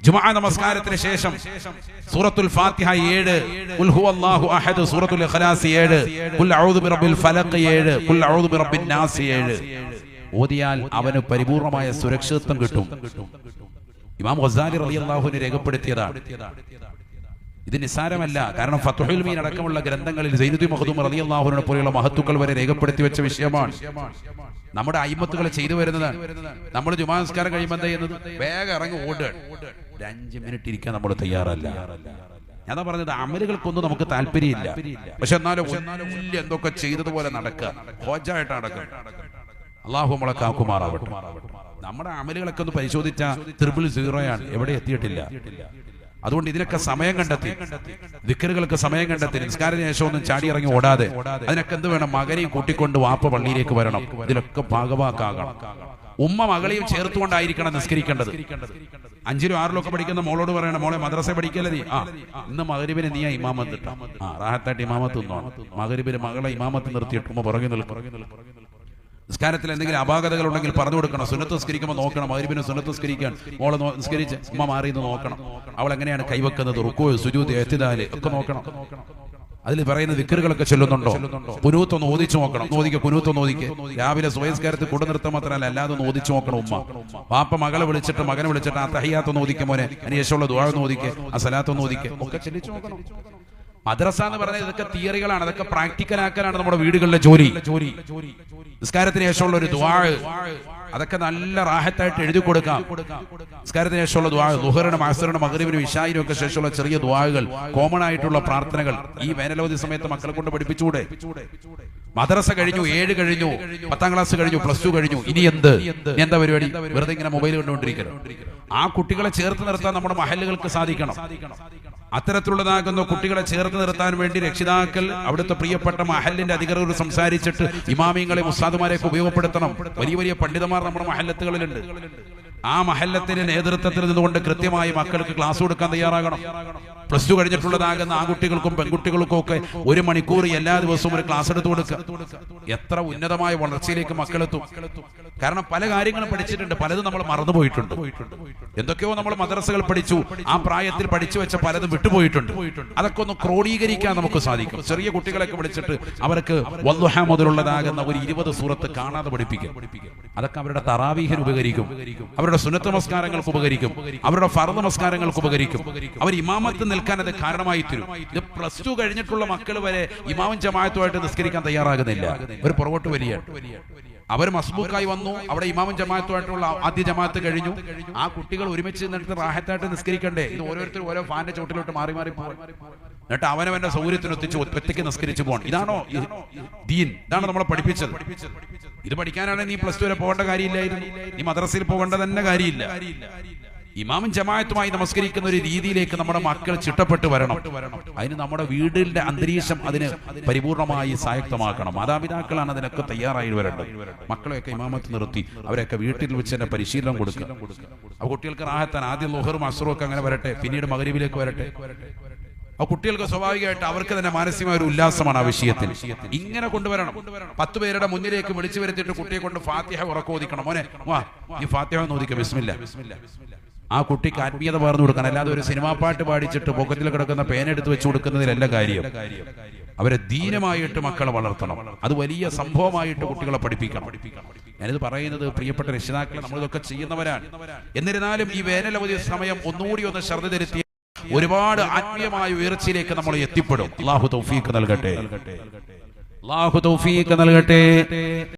ജുമുഅ നമസ്കാരത്തിന് ശേഷം സൂറത്തുൽ ഫാത്തിഹ 7, ഖുൽ ഹുവല്ലാഹു അഹദ്, സൂറത്തുൽ ഇഖ്ലാസ് 7, ഖുൽ അഊദു ബിറബ്ബിൽ ഫലഖ് 7, ഖുൽ അഊദു ബിറബ്ബിൻ നാസ് 7 ഓതിയാൽ അവന് പരിപൂർണമായ സുരക്ഷിതത്വം കിട്ടും. ഇമാം ഗസാലി റളിയല്ലാഹു അൻഹു രേഖപ്പെടുത്തിയതാണ്. ഇത് നിസ്സാരമല്ല. കാരണം ഫത്ഹുൽ മീൻ അടക്കമുള്ള ഗ്രന്ഥങ്ങളിൽ സൈനുദ്ദീൻ മഖ്ദൂം റളിയല്ലാഹു അൻഹു പോലെയുള്ള മഹത്തുക്കൾ വരെ രേഖപ്പെടുത്തി വെച്ച വിഷയമാണ്. നമ്മുടെ അയിമത്തുകൾ ചെയ്തു വരുന്നതാണ്. നമ്മൾ ജുമാ നമസ്കാരം കഴിയുമ്പോൾ എന്താ ചെയ്യുന്നത്? വേഗം ഇറങ്ങി ഓടുക. 5 മിനിറ്റ് ഇരിക്കാൻ നമ്മൾ തയ്യാറല്ല. ഞാൻ പറഞ്ഞത് അമലുകൾക്കൊന്നും നമുക്ക് താല്പര്യമില്ല. പക്ഷെ എന്നാലും എന്തൊക്കെ ചെയ്തതുപോലെ നടക്കുക, ഹോജായിട്ട് നടക്കുക. അള്ളാഹു നമ്മളെ കാക്കുമാറാവട്ടെ. നമ്മുടെ അമലുകളൊക്കെ ഒന്ന് പരിശോധിച്ചാൽ 000 എവിടെ എത്തിയിട്ടില്ല. അതുകൊണ്ട് ഇതിനൊക്കെ സമയം കണ്ടെത്തി, ദിക്റുകൾക്ക് സമയം കണ്ടെത്തി, നിസ്കാരത്തിന് ശേഷം ഒന്നും ചാടി ഇറങ്ങി ഓടാതെ അതിനൊക്കെ എന്ത് വേണം? മകനെയും കൂട്ടിക്കൊണ്ട് വാപ്പ പള്ളിയിലേക്ക് വരണം. ഇതിലൊക്കെ ഭാഗവാക്കാകണം. ഉമ്മ മകളെയും ചേർത്തുകൊണ്ടായിരിക്കണം നിസ്കരിക്കേണ്ടത്. 5-ലും 6-ലും ഒക്കെ പഠിക്കുന്ന മോളോട് പറയണം, മോളെ മദ്രസ പഠിക്കല്ലേ നീ, ഇന്ന് മഗ്‌രിബിന് നീ ഇമാമത്ത് ഇട്ടാ, റാഹത്തായിട്ട് ഇമാമത്ത് നിന്നോണം. മഗ്‌രിബിന് മകളെ ഇമാമത്ത് നിർത്തിയിട്ട് ഉമ്മ പുറകെ നിൽക്കും. നിസ്കാരത്തിൽ എന്തെങ്കിലും അപാകതകൾ ഉണ്ടെങ്കിൽ പറഞ്ഞു കൊടുക്കണം. സുന്നത്ത് നിസ്കരിക്കുമ്പോൾ നോക്കണം. മഗ്‌രിബിന് സുന്നത്ത് നിസ്കരിക്കാൻ മോളെ നിസ്കരിച്ച് ഉമ്മ മാറിയെന്ന് നോക്കണം. അവൾ എങ്ങനെയാണ് കൈവെക്കുന്നത്, റുക്കൂ, സുജൂദ്, ഇഅ്തിദാൽ ഒക്കെ നോക്കണം. അതിൽ പറയുന്ന ദിക്റുകളൊക്കെ ചൊല്ലുന്നുണ്ടോ? കുനൂത്ത് ഒന്ന് ഓദിച്ചു നോക്കണം. കുനൂത്ത് ഒന്ന് ഓദിക്ക്. രാവിലെ സുബഹിസ്കാരത്തിൽ കൊണ്ടു നിർത്താൻ മാത്രമല്ല, അല്ലാതെ ഒന്ന് ഓദിച്ചു നോക്കണം. ഉമ്മ വാപ്പ മകളെ വിളിച്ചിട്ട് മകനെ വിളിച്ചിട്ട് ആ തഹിയ്യാത്ത് ഒന്ന് ഓദിക്കും, മോനെ അതിനുശേഷമുള്ള ദുആ ഒന്ന് ഓദിക്ക്, ആ സലാത്ത് ഒന്ന് ഓദിക്ക്, ഒക്കെ ചൊല്ലിച്ചു നോക്കണം. മദ്രസ എന്ന് പറഞ്ഞാൽ ഇതൊക്കെ തിയറികളാണ്. അതൊക്കെ പ്രാക്ടിക്കൽ ആക്കാനാണ് നമ്മുടെ വീടുകളിലെ ജോലി. നിസ്കാരത്തിന് ശേഷമുള്ള ഒരു ദുആ, അതൊക്കെ നല്ല റാഹത്തായിട്ട് എഴുതി കൊടുക്കാം. നിസ്കാരത്തിന് ശേഷമുള്ള ദുആ, ദുഹറിനും അസ്റിനും മഗ്‌രിബിനും ഇശാഇനും ഒക്കെ ശേഷമുള്ള ചെറിയ ദുആകൾ, കോമൺ ആയിട്ടുള്ള പ്രാർത്ഥനകൾ ഈ വേനലവധി സമയത്ത് മക്കളെ കൊണ്ട് പഠിപ്പിച്ചൂടെ? മദ്രസ കഴിഞ്ഞു, 7 കഴിഞ്ഞു, 10ാം ക്ലാസ് കഴിഞ്ഞു, +2 കഴിഞ്ഞു, ഇനി എന്താ പരിപാടി? വെറുതെ ഇങ്ങനെ മൊബൈൽ കണ്ടുകൊണ്ടിരിക്കണം. ആ കുട്ടികളെ ചേർത്ത് നിർത്താൻ നമ്മുടെ മഹല്ലുകൾക്ക് സാധിക്കണം. അത്തരത്തിലുള്ളതാകുന്ന കുട്ടികളെ ചേർത്ത് നിർത്താൻ വേണ്ടി രക്ഷിതാക്കൾ അവിടുത്തെ പ്രിയപ്പെട്ട മഹല്ലിന്റെ അധികൃതർ സംസാരിച്ചിട്ട് ഇമാമിങ്ങളെ ഉസ്താദുമാരെയൊക്കെ ഉപയോഗപ്പെടുത്തണം. വലിയ വലിയ പണ്ഡിതന്മാർ നമ്മുടെ മഹല്ലത്തുകളിലുണ്ട്. ആ മഹല്ലത്തിന്റെ നേതൃത്വത്തിൽ നിന്നുകൊണ്ട് കൃത്യമായി മക്കൾക്ക് ക്ലാസ് കൊടുക്കാൻ തയ്യാറാകണം. +2 കഴിഞ്ഞിട്ടുള്ളതാകുന്ന ആൺകുട്ടികൾക്കും പെൺകുട്ടികൾക്കും ഒക്കെ 1 മണിക്കൂർ എല്ലാ ദിവസവും ഒരു ക്ലാസ് എടുത്തു കൊടുക്കുക. എത്ര ഉന്നതമായ വളർച്ചയിലേക്ക് മക്കളെത്തും. കാരണം പല കാര്യങ്ങളും പഠിച്ചിട്ടുണ്ട്, പലതും നമ്മൾ മറന്നുപോയിട്ടുണ്ട്. എന്തൊക്കെയോ നമ്മൾ മദ്രസകൾ പഠിച്ചു, ആ പ്രായത്തിൽ പഠിച്ചു വെച്ച പലതും വിട്ടുപോയിട്ടുണ്ട്. അതൊക്കെ ഒന്ന് ക്രോഡീകരിക്കാൻ നമുക്ക് സാധിക്കും. ചെറിയ കുട്ടികളൊക്കെ വിളിച്ചിട്ട് അവർക്ക് വദ്ദുഹ മുതലുള്ളതാകുന്ന ഒരു 20 സൂറത്ത് കാണാതെ പഠിപ്പിക്കും. അതൊക്കെ അവരുടെ തറാവീഹിന് ഉപകരിക്കും, അവരുടെ സുന്നത്ത് നമസ്കാരങ്ങൾക്ക് ഉപകരിക്കും, അവരുടെ ഫർദ് നമസ്കാരങ്ങൾക്ക് ഉപകരിക്കും. അവർ ഇമാമത്ത് നിൽക്കാൻ അത് കാരണമായി തീരും. ഇത് +2 കഴിഞ്ഞിട്ടുള്ള മക്കൾ വരെ ഇമാമും ജമാഅത്തുമായിട്ട് നിസ്കരിക്കാൻ തയ്യാറാകുന്നില്ല. ഒരു പുറകോട്ട് വലിയ അവർ മസ്ബൂക്കായി വന്നു. അവിടെ ഇമാമും ജമാഅത്തുമായിട്ടുള്ള ആദ്യ ജമാഅത്ത് കഴിഞ്ഞു. ആ കുട്ടികൾ ഒരുമിച്ച് നിന്നിട്ട് റാഹത്തായിട്ട് നിസ്കരിക്കണ്ടേ? ഇത് ഓരോരുത്തരും ഓരോ ഫാന്റെ ചോട്ടിലോട്ട് മാറി മാറി പോകും. എന്നിട്ട് അവനവന്റെ സൗകര്യത്തിനൊത്തിച്ച് ഒറ്റയ്ക്ക് നിസ്കരിച്ചു പോകണം. ഇതാണോ ദീൻ? ഇതാണ് നമ്മളെ പഠിപ്പിച്ചത്. ഇത് പഠിക്കാനാണെങ്കിൽ നീ +2 വരെ പോകേണ്ട കാര്യമില്ലായിരുന്നു. നീ മദ്രസയിൽ പോകേണ്ട തന്നെ കാര്യമില്ല. ഇമാമും ജമാഅത്തുമായി നമസ്കരിക്കുന്ന ഒരു രീതിയിലേക്ക് നമ്മുടെ മക്കൾ ചിട്ടപ്പെട്ട് വരണം. അതിന് നമ്മുടെ വീടിന്റെ അന്തരീക്ഷം അതിന് പരിപൂർണമായി സായക്തമാക്കണം. മാതാപിതാക്കളാണ് അതിനൊക്കെ തയ്യാറായി വരേണ്ടത്. മക്കളെയൊക്കെ ഇമാമത്ത് നിർത്തി അവരെയൊക്കെ വീട്ടിൽ വെച്ച് തന്നെ പരിശീലനം കൊടുക്കുക. ആ കുട്ടികൾക്ക് റാഹത്താൻ ആദ്യം ളുഹറും അസ്റും ഒക്കെ അങ്ങനെ വരട്ടെ, പിന്നീട് മഗ്‌രിബിലേക്ക് വരട്ടെ. ആ കുട്ടികൾക്ക് സ്വാഭാവികമായിട്ട് അവർക്ക് തന്നെ മാനസികമായ ഒരു ഉല്ലാസമാണ് ആ വിഷയത്തിൽ. ഇങ്ങനെ കൊണ്ടുവരണം. 10 പേരുടെ മുന്നിലേക്ക് വിളിച്ചു വരുത്തിയിട്ട് കുട്ടിയെ കൊണ്ട് ഫാത്തിഹ ഉറക്കോദിക്കണം. മോനെ വാ, നീ ഫാത്തിഹ ഒന്ന് ഓദിക്കുക, ബിസ്മില്ലാ. ആ കുട്ടിക്ക് ആത്മീയത പകർന്നു കൊടുക്കണം. അല്ലാതെ ഒരു സിനിമാ പാട്ട് പാടിച്ചിട്ട് പോക്കറ്റിൽ കിടക്കുന്ന പേനെടുത്ത് വെച്ച് കൊടുക്കുന്നതിലല്ല കാര്യം. അവരെ ദീനമായിട്ട് മക്കളെ വളർത്തണം. അത് വലിയ സംഭവമായിട്ട് കുട്ടികളെ പഠിപ്പിക്കണം. ഞാനിത് പറയുന്നത് പ്രിയപ്പെട്ട രക്ഷിതാക്കളെ, നമ്മളിതൊക്കെ ചെയ്യുന്നവരാണ്. എന്നിരുന്നാലും ഈ വേനലവധി സമയം ഒന്നുകൂടി ഒന്ന് ശ്രദ്ധ തിരുത്തി ഒരുപാട് ആത്മീയമായ ഉയർച്ചയിലേക്ക് നമ്മൾ എത്തിപ്പെടും. അല്ലാഹു തൗഫീഖ് നൽകട്ടെ.